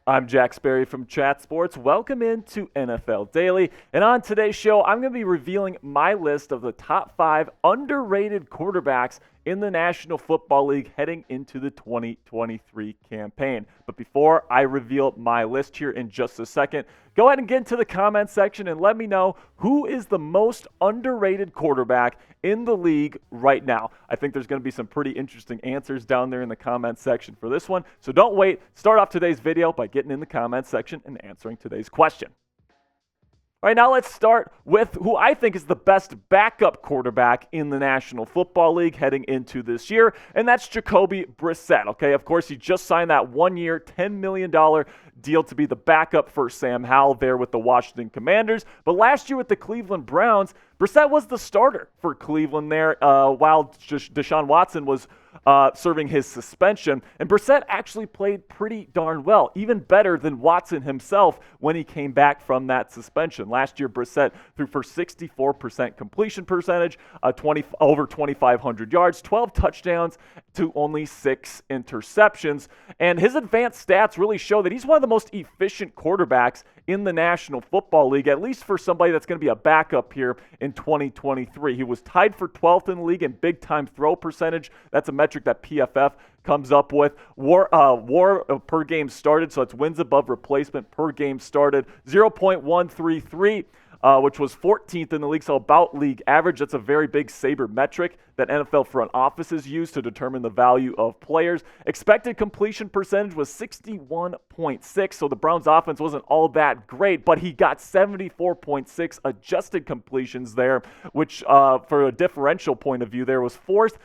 I'm Jack Sperry from Chat Sports. Welcome into NFL Daily. And on today's show, I'm going to be revealing my list of the top 5 underrated quarterbacks in the National Football League heading into the 2023 campaign. But before I reveal my list here in just a second, go ahead and get into the comment section and let me know who is the most underrated quarterback in the league right now. I think there's going to be some pretty interesting answers down there in the comment section for this one. So don't wait. Start off today's video by getting in the comment section and answering today's question. All right, now let's start with who I think is the best backup quarterback in the National Football League heading into this year, and that's Jacoby Brissett. Okay, of course, he just signed that 1-year, $10 million deal to be the backup for Sam Howell there with the Washington Commanders. But last year with the Cleveland Browns, Brissett was the starter for Cleveland there while Deshaun Watson was serving his suspension. And Brissett actually played pretty darn well, even better than Watson himself when he came back from that suspension. Last year, Brissett threw for 64% completion percentage, over 2,500 yards, 12 touchdowns to only 6 interceptions. And his advanced stats really show that he's one of the most efficient quarterbacks in the National Football League, at least for somebody that's going to be a backup here in 2023. He was tied for 12th in the league in big-time throw percentage. That's a metric that PFF comes up with. WAR per game started, so it's wins above replacement per game started, 0.133. Which was 14th in the league, so about league average. That's a very big Sabre metric that NFL front offices use to determine the value of players. Expected completion percentage was 61.6, so the Browns offense wasn't all that great, but he got 74.6 adjusted completions there, which for a differential point of view there was 4th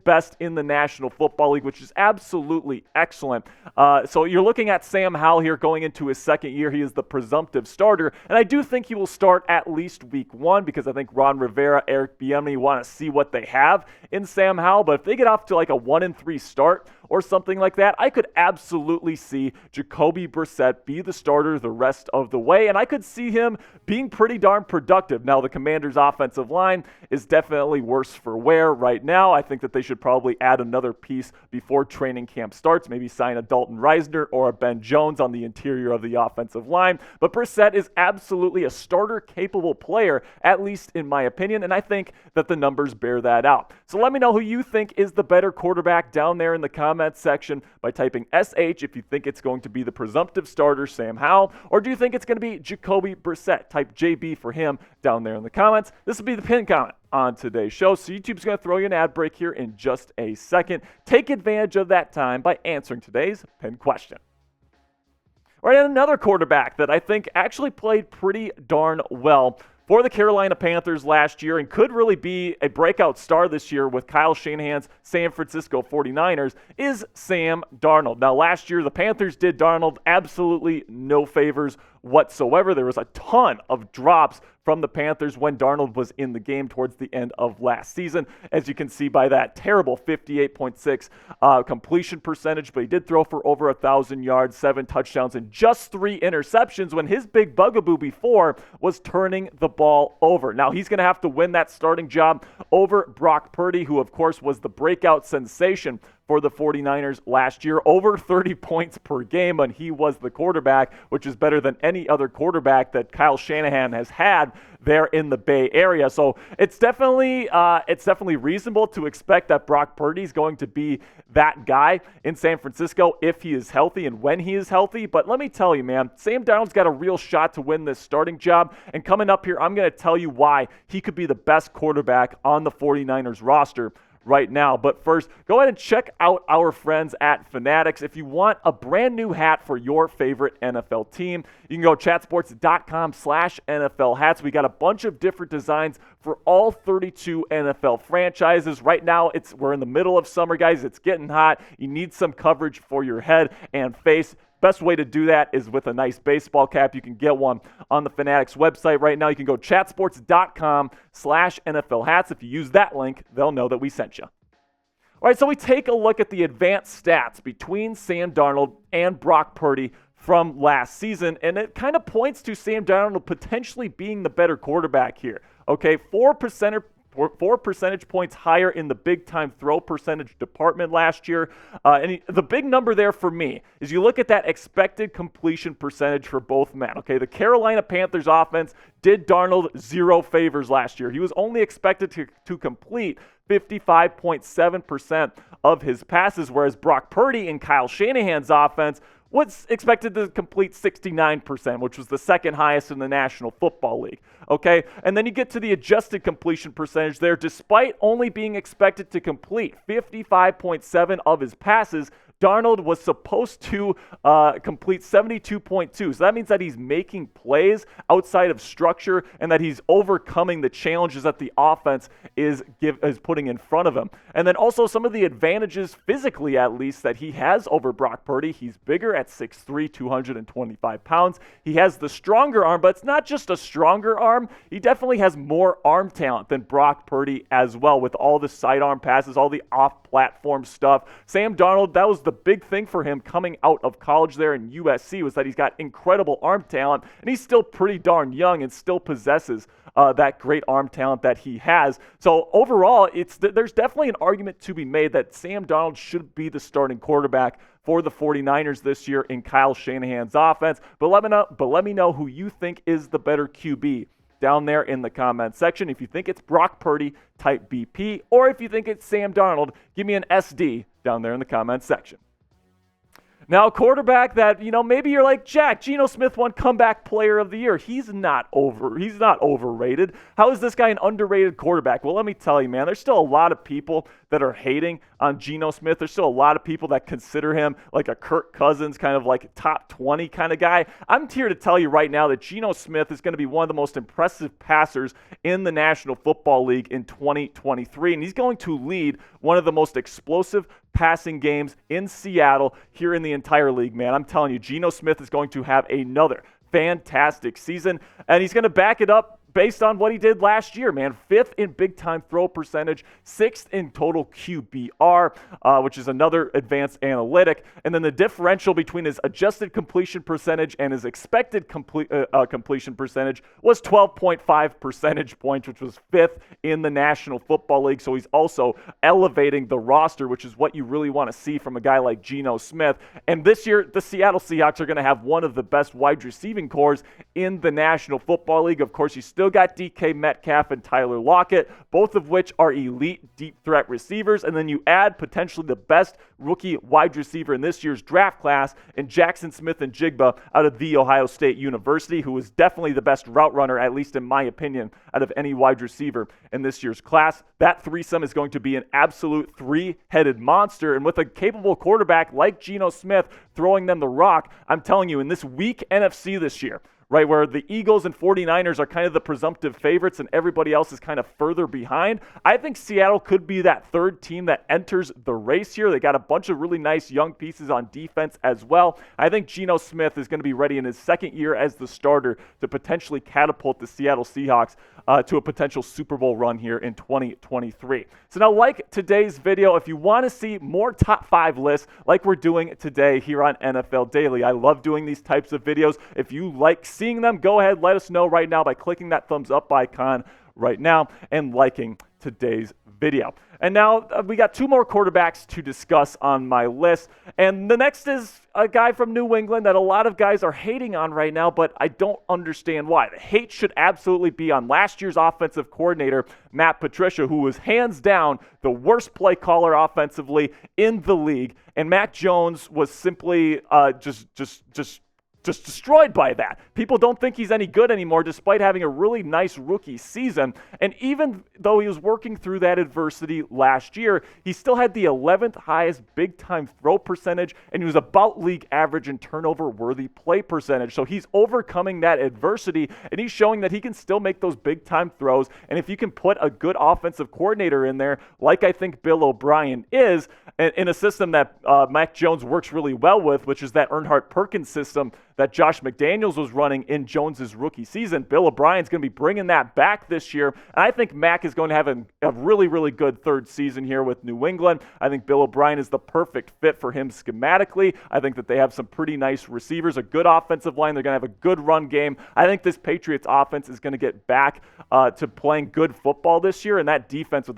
best in the National Football League, which is absolutely excellent. So you're looking at Sam Howell here going into his second year. He is the presumptive starter, and I do think he will start at least week 1 because I think Ron Rivera, Eric Bieniemy want to see what they have in Sam Howell. But if they get off to like a 1-3 start or something like that, I could absolutely see Jacoby Brissett be the starter the rest of the way, and I could see him being pretty darn productive. Now, the Commanders' offensive line is definitely worse for wear right now. I think that they should probably add another piece before training camp starts, maybe sign a Dalton Reisner or a Ben Jones on the interior of the offensive line. But Brissett is absolutely a starter-capable player, at least in my opinion, and I think that the numbers bear that out. So let me know who you think is the better quarterback down there in the comments section by typing SH if you think it's going to be the presumptive starter, Sam Howell, or do you think it's going to be Jacoby Brissett? Type JB for him down there in the comments. This will be the pinned comment on today's show. So YouTube's going to throw you an ad break here in just a second. Take advantage of that time by answering today's pinned question. All right, and another quarterback that I think actually played pretty darn well for the Carolina Panthers last year and could really be a breakout star this year with Kyle Shanahan's San Francisco 49ers is Sam Darnold. Now, last year, the Panthers did Darnold absolutely no favors whatsoever. There was a ton of drops from the Panthers when Darnold was in the game towards the end of last season, as you can see by that terrible 58.6 completion percentage, but he did throw for over 1,000 yards, 7 touchdowns, and just 3 interceptions when his big bugaboo before was turning the ball over. Now, he's going to have to win that starting job over Brock Purdy, who, of course, was the breakout sensation for the 49ers last year, over 30 points per game, and he was the quarterback, which is better than any other quarterback that Kyle Shanahan has had there in the Bay Area. So it's definitely reasonable to expect that Brock Purdy is going to be that guy in San Francisco if he is healthy and when he is healthy. But let me tell you, man, Sam Darnold's got a real shot to win this starting job. And coming up here, I'm going to tell you why he could be the best quarterback on the 49ers roster right now. But first, go ahead and check out our friends at Fanatics. If you want a brand new hat for your favorite NFL team, you can go chatsports.com/NFL hats. We got a bunch of different designs for all 32 NFL franchises. Right now, we're in the middle of summer, guys. It's getting hot. You need some coverage for your head and face. Best way to do that is with a nice baseball cap. You can get one on the Fanatics website right now. You can go chatsports.com/NFL hats. If you use that link, they'll know that we sent you. All right, so we take a look at the advanced stats between Sam Darnold and Brock Purdy from last season, and it kind of points to Sam Darnold potentially being the better quarterback here. Okay, 4 percentage 4 percentage points higher in the big-time throw percentage department last year. The big number there for me is you look at that expected completion percentage for both men. Okay, the Carolina Panthers offense did Darnold 0 favors last year. He was only expected to complete 55.7% of his passes, whereas Brock Purdy in Kyle Shanahan's offense was expected to complete 69%, which was the second highest in the National Football League. Okay, and then you get to the adjusted completion percentage there. Despite only being expected to complete 55.7 of his passes, Darnold was supposed to complete 72.2. So that means that he's making plays outside of structure and that he's overcoming the challenges that the offense is putting in front of him. And then also some of the advantages, physically at least, that he has over Brock Purdy. He's bigger at 6'3", 225 pounds. He has the stronger arm, but it's not just a stronger arm. He definitely has more arm talent than Brock Purdy as well, with all the sidearm passes, all the off-platform stuff. Sam Darnold, that was the big thing for him coming out of college there in USC, was that he's got incredible arm talent, and he's still pretty darn young and still possesses that great arm talent that he has. So overall, there's definitely an argument to be made that Sam Darnold should be the starting quarterback for the 49ers this year in Kyle Shanahan's offense. But let me know who you think is the better QB down there in the comment section. If you think it's Brock Purdy, type BP, or if you think it's Sam Darnold, give me an SD down there in the comment section. Now, a quarterback that, maybe you're like, Jack, Geno Smith won Comeback Player of the Year. He's not overrated. How is this guy an underrated quarterback? Well, let me tell you, man, there's still a lot of people that are hating on Geno Smith. There's still a lot of people that consider him like a Kirk Cousins kind of like top 20 kind of guy. I'm here to tell you right now that Geno Smith is going to be one of the most impressive passers in the National Football League in 2023, and he's going to lead one of the most explosive passing games in Seattle here in the entire league, man. I'm telling you, Geno Smith is going to have another fantastic season, and he's going to back it up based on what he did last year, man. 5th in big-time throw percentage, 6th in total QBR, which is another advanced analytic. And then the differential between his adjusted completion percentage and his expected completion percentage was 12.5 percentage points, which was 5th in the National Football League. So he's also elevating the roster, which is what you really want to see from a guy like Geno Smith. And this year, the Seattle Seahawks are going to have one of the best wide receiving cores in the National Football League. Of course, you still got DK Metcalf and Tyler Lockett, both of which are elite deep threat receivers. And then you add potentially the best rookie wide receiver in this year's draft class in Jackson Smith-Njigba out of The Ohio State University, who is definitely the best route runner, at least in my opinion, out of any wide receiver in this year's class. That threesome is going to be an absolute three-headed monster. And with a capable quarterback like Geno Smith throwing them the rock, I'm telling you, in this weak NFC this year, right, where the Eagles and 49ers are kind of the presumptive favorites and everybody else is kind of further behind, I think Seattle could be that third team that enters the race here. They got a bunch of really nice young pieces on defense as well. I think Geno Smith is going to be ready in his second year as the starter to potentially catapult the Seattle Seahawks to a potential Super Bowl run here in 2023. So now, like today's video, if you want to see more top 5 lists like we're doing today here on NFL Daily, I love doing these types of videos. If you like seeing them, go ahead, let us know right now by clicking that thumbs up icon right now and liking today's video. And now we got 2 more quarterbacks to discuss on my list. And the next is a guy from New England that a lot of guys are hating on right now, but I don't understand why. The hate should absolutely be on last year's offensive coordinator, Matt Patricia, who was hands down the worst play caller offensively in the league. And Mac Jones was simply just destroyed by that. People don't think he's any good anymore, despite having a really nice rookie season. And even though he was working through that adversity last year, he still had the 11th highest big-time throw percentage, and he was about league average in turnover-worthy play percentage. So he's overcoming that adversity, and he's showing that he can still make those big-time throws. And if you can put a good offensive coordinator in there, like I think Bill O'Brien is, in a system that Mac Jones works really well with, which is that Earnhardt-Perkins system that Josh McDaniels was running in Jones's rookie season. Bill O'Brien's going to be bringing that back this year, and I think Mac is going to have a really, really good third season here with New England. I think Bill O'Brien is the perfect fit for him schematically. I think that they have some pretty nice receivers, a good offensive line. They're going to have a good run game. I think this Patriots offense is going to get back to playing good football this year, and that defense with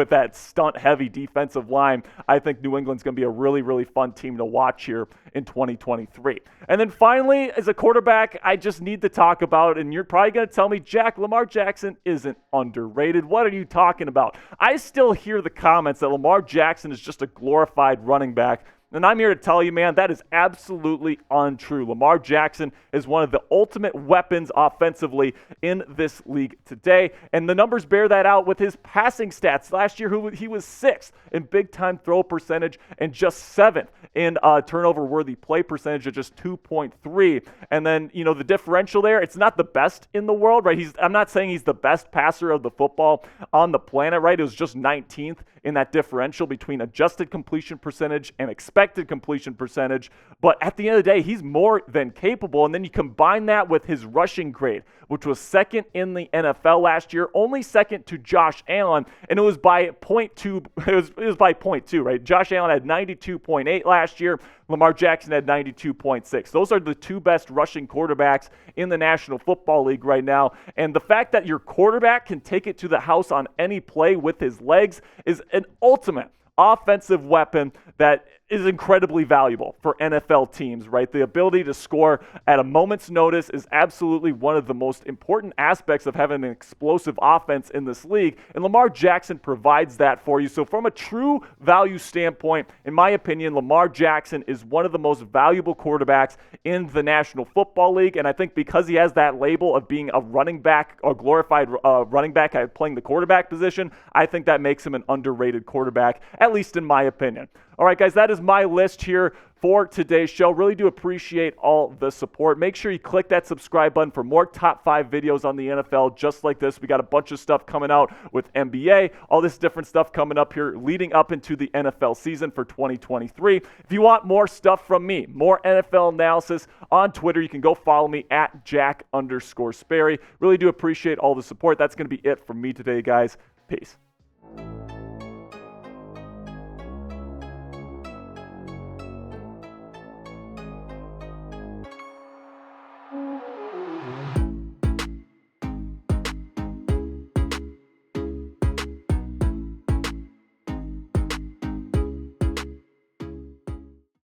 that stunt-heavy defensive line, I think New England's going to be a really, really fun team to watch here in 2023. And then finally, as a quarterback, I just need to talk about, and you're probably going to tell me, Jack, Lamar Jackson isn't underrated. What are you talking about? I still hear the comments that Lamar Jackson is just a glorified running back. And I'm here to tell you, man, that is absolutely untrue. Lamar Jackson is one of the ultimate weapons offensively in this league today. And the numbers bear that out with his passing stats. Last year, he was 6th in big-time throw percentage and just 7th in turnover-worthy play percentage at just 2.3. And then, the differential there, it's not the best in the world, right? I'm not saying he's the best passer of the football on the planet, right? It was just 19th in that differential between adjusted completion percentage and expected completion percentage. But at the end of the day, he's more than capable. And then you combine that with his rushing grade, which was 2nd in the NFL last year, only 2nd to Josh Allen, and it was by 0.2. It was by 0.2, right? Josh Allen had 92.8 last year. Lamar Jackson had 92.6. Those are the two best rushing quarterbacks in the National Football League right now. And the fact that your quarterback can take it to the house on any play with his legs is an ultimate offensive weapon that is incredibly valuable for NFL teams, right? The ability to score at a moment's notice is absolutely one of the most important aspects of having an explosive offense in this league, and Lamar Jackson provides that for you. So from a true value standpoint, in my opinion, Lamar Jackson is one of the most valuable quarterbacks in the National Football League, and I think because he has that label of being a running back, a glorified running back playing the quarterback position, I think that makes him an underrated quarterback, at least in my opinion. All right, guys, that is my list here for today's show. Really do appreciate all the support. Make sure you click that subscribe button for more top 5 videos on the NFL just like this. We got a bunch of stuff coming out with NBA, all this different stuff coming up here leading up into the NFL season for 2023. If you want more stuff from me, more NFL analysis on Twitter, you can go follow me at Jack_Sperry. Really do appreciate all the support. That's going to be it from me today, guys. Peace.